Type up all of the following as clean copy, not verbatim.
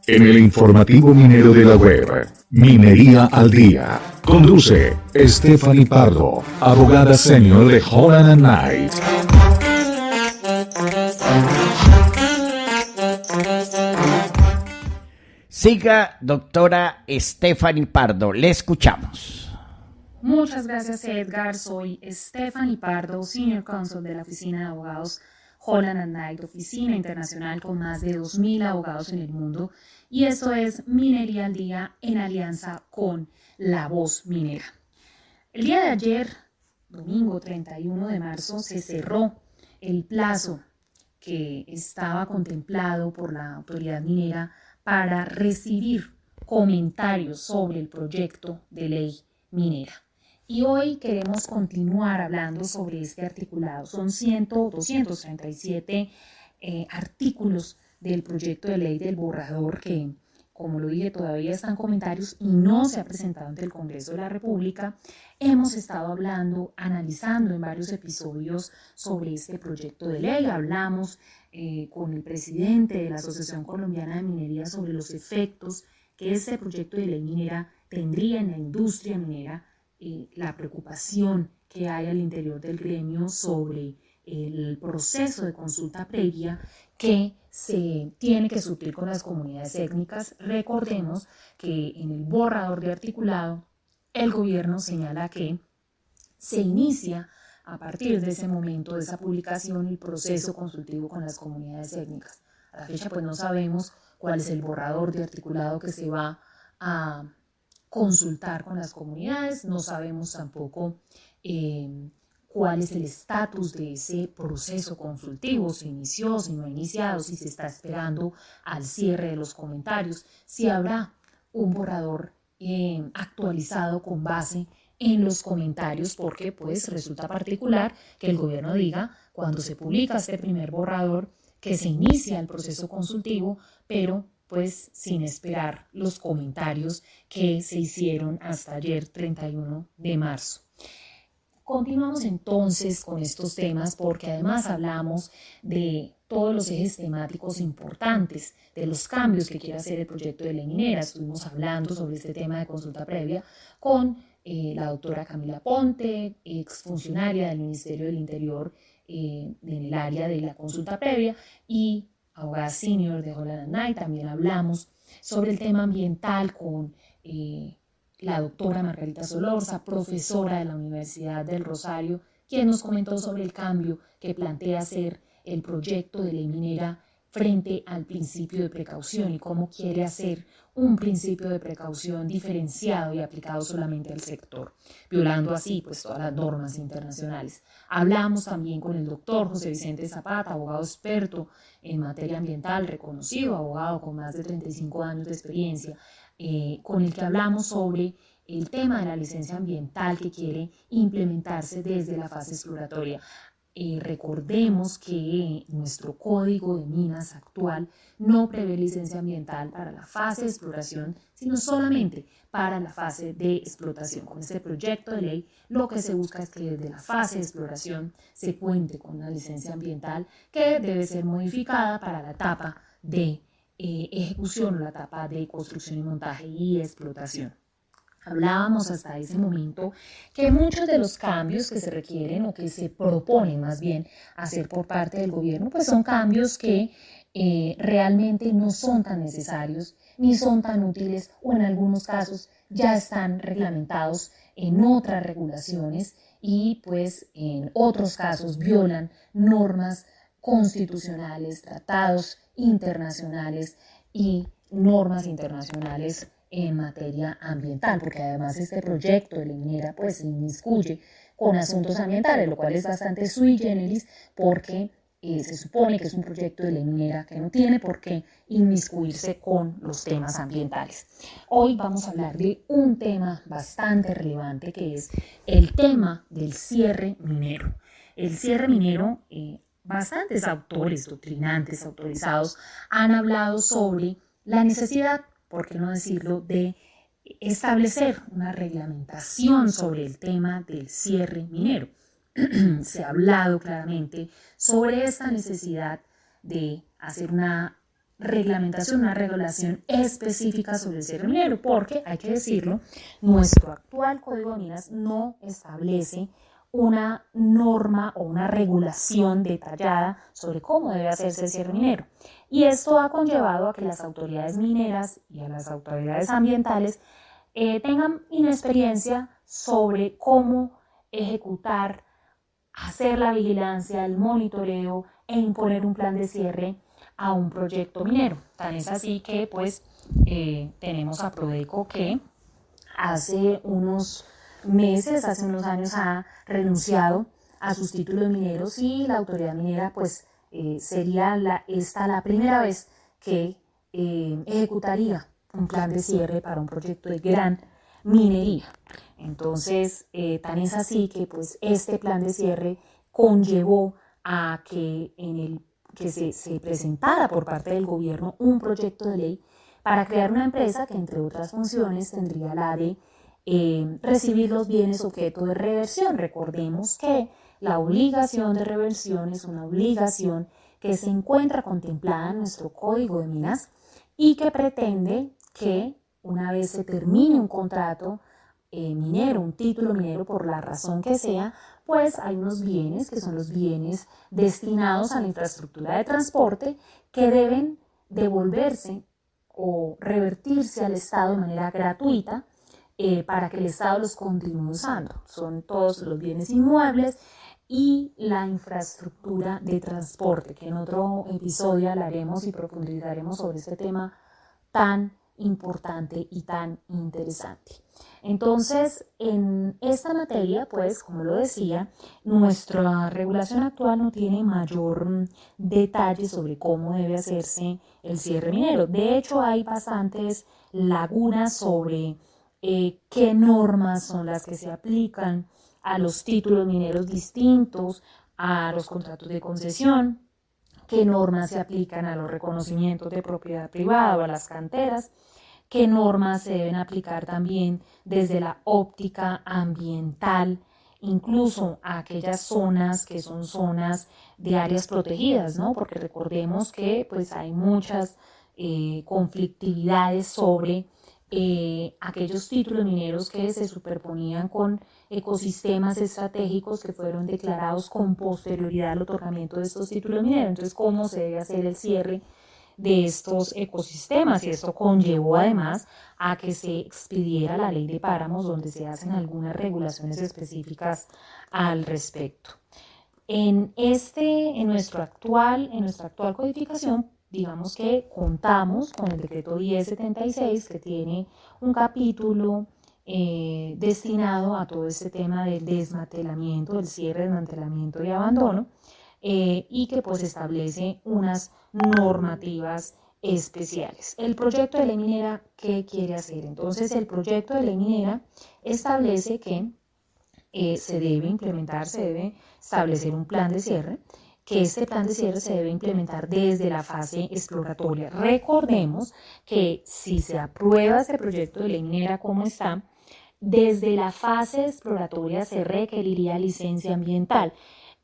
En el informativo minero de la web, Minería al Día, conduce Stephanie Pardo, abogada senior de Holland & Knight. Siga, doctora Stephanie Pardo, le escuchamos. Muchas gracias, Edgar. Soy Stephanie Pardo, Senior Counsel de la Oficina de Abogados Holland & Knight, oficina internacional con más de 2.000 abogados en el mundo. Y esto es Minería al Día en alianza con La Voz Minera. El día de ayer, domingo 31 de marzo, se cerró el plazo que estaba contemplado por la autoridad minera para recibir comentarios sobre el proyecto de ley minera. Y hoy queremos continuar hablando sobre este articulado. Son 237 artículos del proyecto de ley del borrador que, como lo dije, todavía están comentarios y no se ha presentado ante el Congreso de la República. Hemos estado hablando, analizando en varios episodios sobre este proyecto de ley. Hablamos con el presidente de la Asociación Colombiana de Minería sobre los efectos que este proyecto de ley minera tendría en la industria minera, la preocupación que hay al interior del gremio sobre el proceso de consulta previa que se tiene que suplir con las comunidades étnicas. Recordemos que en el borrador de articulado el gobierno señala que se inicia a partir de ese momento, de esa publicación, el proceso consultivo con las comunidades étnicas. A la fecha pues no sabemos cuál es el borrador de articulado que se va a consultar con las comunidades, no sabemos tampoco cuál es el estatus de ese proceso consultivo, si inició, si no ha iniciado, si se está esperando al cierre de los comentarios, si habrá un borrador actualizado con base en los comentarios, porque pues resulta particular que el gobierno diga cuando se publica este primer borrador que se inicia el proceso consultivo, pero pues sin esperar los comentarios que se hicieron hasta ayer 31 de marzo. Continuamos entonces con estos temas porque además hablamos de todos los ejes temáticos importantes, de los cambios que quiere hacer el proyecto de ley minera. Estuvimos hablando sobre este tema de consulta previa con la doctora Camila Ponte, exfuncionaria del Ministerio del Interior en el área de la consulta previa, y abogada senior de Holland & Knight. También hablamos sobre el tema ambiental con la doctora Margarita Solorza, profesora de la Universidad del Rosario, quien nos comentó sobre el cambio que plantea hacer el proyecto de ley minera frente al principio de precaución y cómo quiere hacer un principio de precaución diferenciado y aplicado solamente al sector, violando así pues todas las normas internacionales. Hablamos también con el doctor José Vicente Zapata, abogado experto en materia ambiental, reconocido abogado con más de 35 años de experiencia, con el que hablamos sobre el tema de la licencia ambiental que quiere implementarse desde la fase exploratoria. Recordemos que nuestro código de minas actual no prevé licencia ambiental para la fase de exploración, sino solamente para la fase de explotación. Con este proyecto de ley lo que se busca es que desde la fase de exploración se cuente con una licencia ambiental que debe ser modificada para la etapa de ejecución o la etapa de construcción y montaje y explotación. Hablábamos hasta ese momento que muchos de los cambios que se requieren o que se proponen más bien hacer por parte del gobierno, pues son cambios que realmente no son tan necesarios ni son tan útiles, o en algunos casos ya están reglamentados en otras regulaciones y pues en otros casos violan normas constitucionales, tratados internacionales y normas internacionales en materia ambiental, porque además este proyecto de ley minera pues se inmiscuye con asuntos ambientales, lo cual es bastante sui generis porque se supone que es un proyecto de ley minera que no tiene por qué inmiscuirse con los temas ambientales. Hoy vamos a hablar de un tema bastante relevante que es el tema del cierre minero. El cierre minero, bastantes autores, doctrinantes, autorizados han hablado sobre la necesidad, por qué no decirlo, de establecer una reglamentación sobre el tema del cierre minero. Se ha hablado claramente sobre esta necesidad de hacer una reglamentación, una regulación específica sobre el cierre minero, porque, hay que decirlo, nuestro actual Código de Minas no establece una norma o una regulación detallada sobre cómo debe hacerse el cierre minero. Y esto ha conllevado a que las autoridades mineras y a las autoridades ambientales tengan inexperiencia sobre cómo ejecutar, hacer la vigilancia, el monitoreo e imponer un plan de cierre a un proyecto minero. Tan es así que pues tenemos a Prodeco, que hace unos meses, hace unos años ha renunciado a sus títulos mineros, y la autoridad minera pues sería esta la primera vez que ejecutaría un plan de cierre para un proyecto de gran minería. Entonces, tan es así que pues este plan de cierre conllevó a que se presentara por parte del gobierno un proyecto de ley para crear una empresa que, entre otras funciones, tendría la de recibir los bienes objeto de reversión. Recordemos que la obligación de reversión es una obligación que se encuentra contemplada en nuestro Código de Minas y que pretende que, una vez se termine un contrato minero, un título minero, por la razón que sea, pues hay unos bienes que son los bienes destinados a la infraestructura de transporte que deben devolverse o revertirse al Estado de manera gratuita para que el Estado los continúe usando. Son todos los bienes inmuebles y la infraestructura de transporte, que en otro episodio hablaremos y profundizaremos sobre este tema tan importante y tan interesante. Entonces, en esta materia, pues, como lo decía, nuestra regulación actual no tiene mayor detalle sobre cómo debe hacerse el cierre minero. De hecho, hay bastantes lagunas sobre qué normas son las que se aplican a los títulos mineros distintos, a los contratos de concesión, qué normas se aplican a los reconocimientos de propiedad privada o a las canteras, qué normas se deben aplicar también desde la óptica ambiental, incluso a aquellas zonas que son zonas de áreas protegidas, ¿no? Porque recordemos que pues hay muchas conflictividades sobre aquellos títulos mineros que se superponían con ecosistemas estratégicos que fueron declarados con posterioridad al otorgamiento de estos títulos mineros. Entonces, ¿cómo se debe hacer el cierre de estos ecosistemas? Y esto conllevó además a que se expidiera la ley de páramos, donde se hacen algunas regulaciones específicas al respecto. En nuestra actual codificación, digamos que contamos con el decreto 1076, que tiene un capítulo destinado a todo este tema del desmantelamiento, del cierre, desmantelamiento y abandono, y que pues establece unas normativas especiales. El proyecto de ley minera, ¿qué quiere hacer? Entonces, el proyecto de ley minera establece que se debe establecer un plan de cierre, que este plan de cierre se debe implementar desde la fase exploratoria. Recordemos que si se aprueba este proyecto de ley minera como está, desde la fase exploratoria se requeriría licencia ambiental,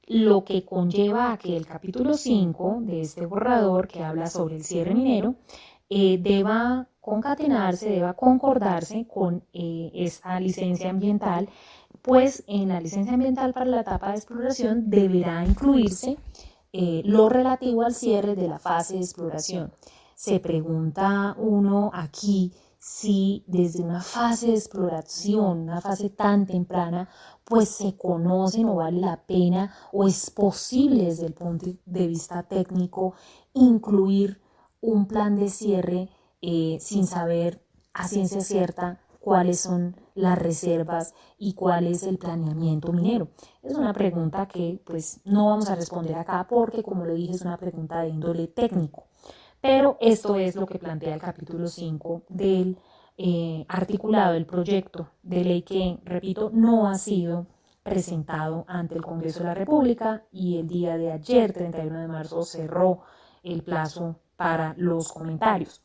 lo que conlleva a que el capítulo 5 de este borrador, que habla sobre el cierre minero, deba concatenarse, deba concordarse con esta licencia ambiental, pues en la licencia ambiental para la etapa de exploración deberá incluirse lo relativo al cierre de la fase de exploración. Se pregunta uno aquí si desde una fase de exploración, una fase tan temprana, pues se conocen o vale la pena o es posible desde el punto de vista técnico incluir un plan de cierre sin saber a ciencia cierta cuáles son las reservas y cuál es el planeamiento minero. Es una pregunta que pues no vamos a responder acá porque, como lo dije, es una pregunta de índole técnico. Pero esto es lo que plantea el capítulo 5 del articulado del proyecto de ley que, repito, no ha sido presentado ante el Congreso de la República, y el día de ayer, 31 de marzo, cerró el plazo para los comentarios.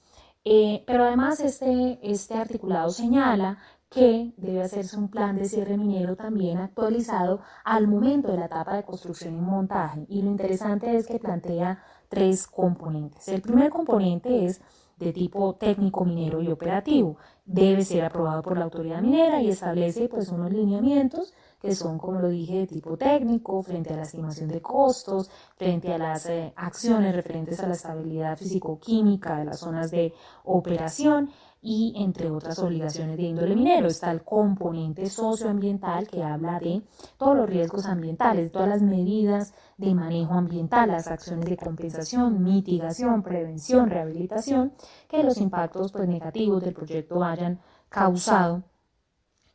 Pero además este articulado señala que debe hacerse un plan de cierre minero también actualizado al momento de la etapa de construcción y montaje. Y lo interesante es que plantea tres componentes. El primer componente es de tipo técnico, minero y operativo. Debe ser aprobado por la autoridad minera y establece pues unos lineamientos que son, como lo dije, de tipo técnico, frente a la estimación de costos, frente a las acciones referentes a la estabilidad físico-química de las zonas de operación y entre otras obligaciones de índole minero. Está el componente socioambiental que habla de todos los riesgos ambientales, todas las medidas de manejo ambiental, las acciones de compensación, mitigación, prevención, rehabilitación, que los impactos pues, negativos del proyecto hayan causado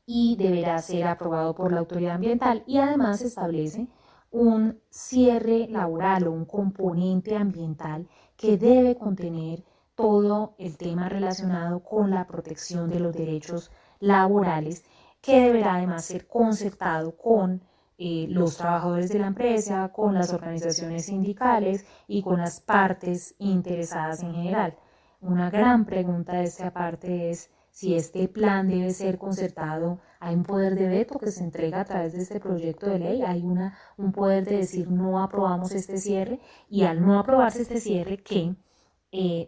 y deberá ser aprobado por la autoridad ambiental y además establece un cierre laboral o un componente ambiental que debe contener todo el tema relacionado con la protección de los derechos laborales, que deberá además ser concertado con los trabajadores de la empresa, con las organizaciones sindicales y con las partes interesadas en general. Una gran pregunta de esta parte es si este plan debe ser concertado. Hay un poder de veto que se entrega a través de este proyecto de ley, hay un poder de decir no aprobamos este cierre y al no aprobarse este cierre que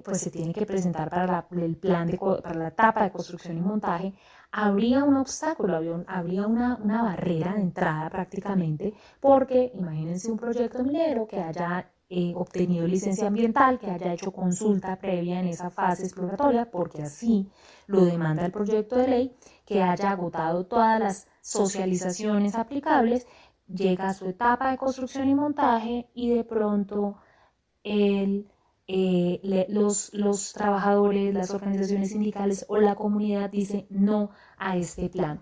pues se tiene que presentar para el plan para la etapa de construcción y montaje, habría un obstáculo, habría una barrera de entrada prácticamente, porque imagínense un proyecto minero que haya obtenido licencia ambiental, que haya hecho consulta previa en esa fase exploratoria, porque así lo demanda el proyecto de ley, que haya agotado todas las socializaciones aplicables, llega a su etapa de construcción y montaje y de pronto los trabajadores, las organizaciones sindicales o la comunidad dice no a este plan.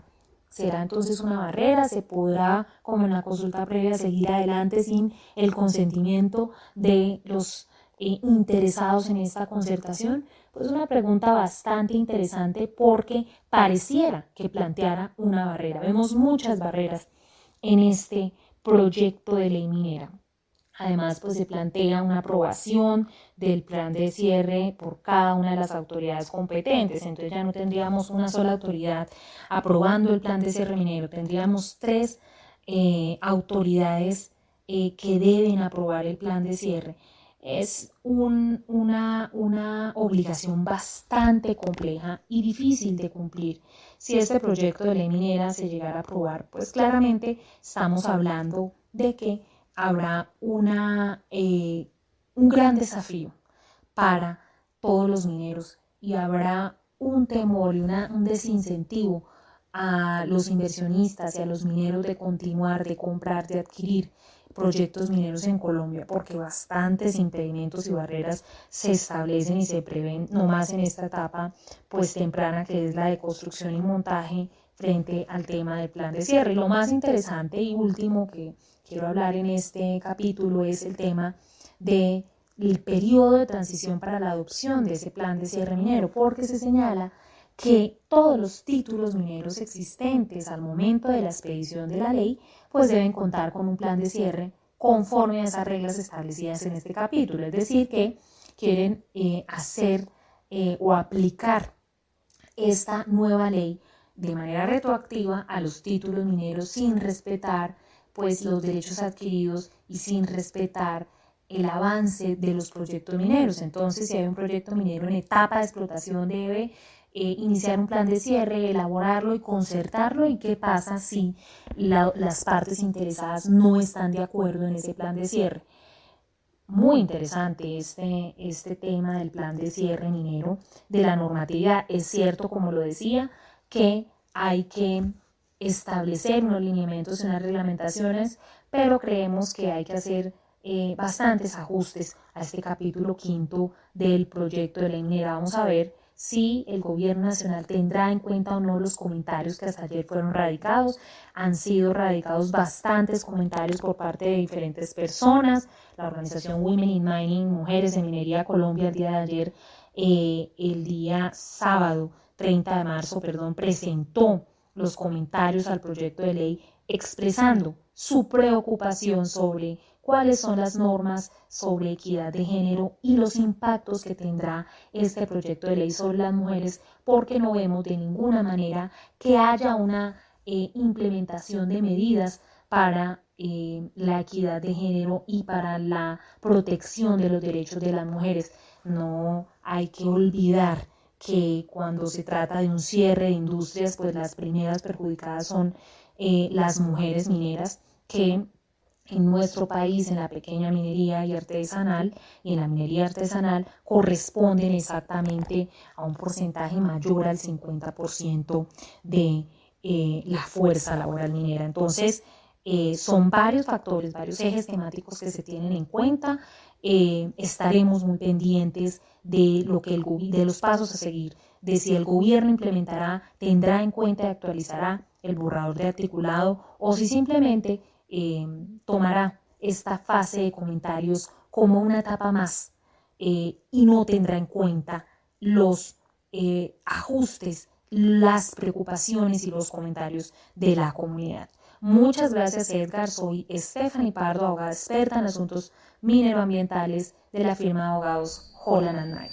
Será entonces una barrera, se podrá, como en la consulta previa, seguir adelante sin el consentimiento de los interesados en esta concertación. Pues una pregunta bastante interesante porque pareciera que planteara una barrera. Vemos muchas barreras en este proyecto de ley minera. Además, pues se plantea una aprobación del plan de cierre por cada una de las autoridades competentes. Entonces ya no tendríamos una sola autoridad aprobando el plan de cierre minero, tendríamos tres autoridades que deben aprobar el plan de cierre. Es una obligación bastante compleja y difícil de cumplir. Si este proyecto de ley minera se llegara a aprobar, pues claramente estamos hablando de que habrá un gran desafío para todos los mineros y habrá un temor y un desincentivo a los inversionistas y a los mineros de continuar, de comprar, de adquirir proyectos mineros en Colombia, porque bastantes impedimentos y barreras se establecen y se prevén, no más en esta etapa pues temprana que es la de construcción y montaje frente al tema del plan de cierre. Y lo más interesante y último que quiero hablar en este capítulo es el tema del periodo de transición para la adopción de ese plan de cierre minero, porque se señala que todos los títulos mineros existentes al momento de la expedición de la ley pues deben contar con un plan de cierre conforme a esas reglas establecidas en este capítulo, es decir, que quieren hacer o aplicar esta nueva ley de manera retroactiva a los títulos mineros sin respetar pues los derechos adquiridos y sin respetar el avance de los proyectos mineros. Entonces, si hay un proyecto minero en etapa de explotación, debe iniciar un plan de cierre, elaborarlo y concertarlo. ¿Y qué pasa si las partes interesadas no están de acuerdo en ese plan de cierre? Muy interesante este tema del plan de cierre minero, de la normatividad. Es cierto, como lo decía, que hay que establecer unos lineamientos y unas reglamentaciones, pero creemos que hay que hacer bastantes ajustes a este capítulo quinto del proyecto de ley minera. Vamos a ver si el gobierno nacional tendrá en cuenta o no los comentarios que hasta ayer fueron radicados. Han sido radicados bastantes comentarios por parte de diferentes personas. La organización Women in Mining, Mujeres en Minería Colombia, el día de ayer, el día sábado 30 de marzo, presentó los comentarios al proyecto de ley expresando su preocupación sobre cuáles son las normas sobre equidad de género y los impactos que tendrá este proyecto de ley sobre las mujeres, porque no vemos de ninguna manera que haya una implementación de medidas para la equidad de género y para la protección de los derechos de las mujeres. No hay que olvidar que cuando se trata de un cierre de industrias, pues las primeras perjudicadas son las mujeres mineras, que en nuestro país, en la pequeña minería y artesanal y en la minería artesanal, corresponden exactamente a un porcentaje mayor al 50% de la fuerza laboral minera. Entonces, son varios factores, varios ejes temáticos que se tienen en cuenta. Estaremos muy pendientes de de los pasos a seguir, de si el gobierno implementará, tendrá en cuenta y actualizará el borrador de articulado, o si simplemente tomará esta fase de comentarios como una etapa más y no tendrá en cuenta los ajustes, las preocupaciones y los comentarios de la comunidad. Muchas gracias, Edgar. Soy Stephanie Pardo, abogada experta en asuntos mineroambientales de la firma de abogados Holland & Knight.